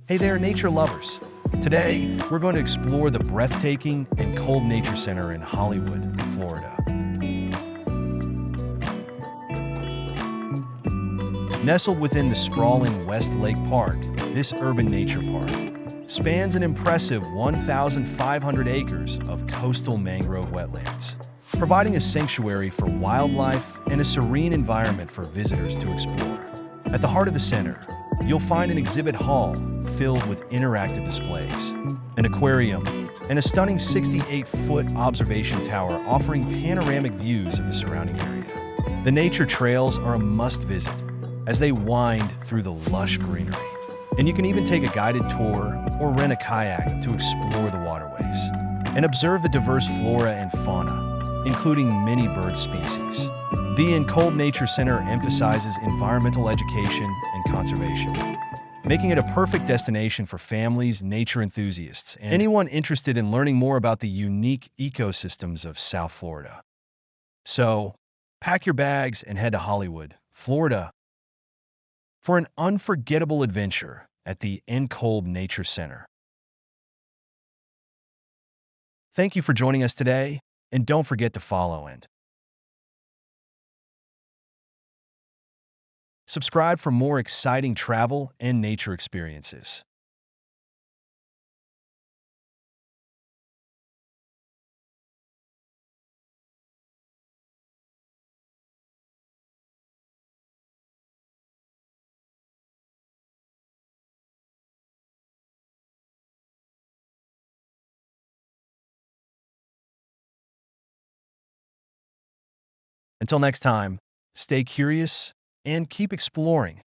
Hey there, nature lovers. Today, we're going to explore the breathtaking Anne Kolb Nature Center in Hollywood, Florida. Nestled within the sprawling West Lake Park, this urban nature park spans an impressive 1,500 acres of coastal mangrove wetlands, providing a sanctuary for wildlife and a serene environment for visitors to explore. At the heart of the center, you'll find an exhibit hall filled with interactive displays, an aquarium, and a stunning 68-foot observation tower offering panoramic views of the surrounding area. The nature trails are a must-visit as they wind through the lush greenery. And you can even take a guided tour or rent a kayak to explore the waterways and observe the diverse flora and fauna, including many bird species. The Anne Kolb Nature Center emphasizes environmental education and conservation, making it a perfect destination for families, nature enthusiasts, and anyone interested in learning more about the unique ecosystems of South Florida. So, pack your bags and head to Hollywood, Florida, for an unforgettable adventure at the Anne Kolb Nature Center. Thank you for joining us today, and don't forget to follow and subscribe for more exciting travel and nature experiences. Until next time, stay curious and keep exploring.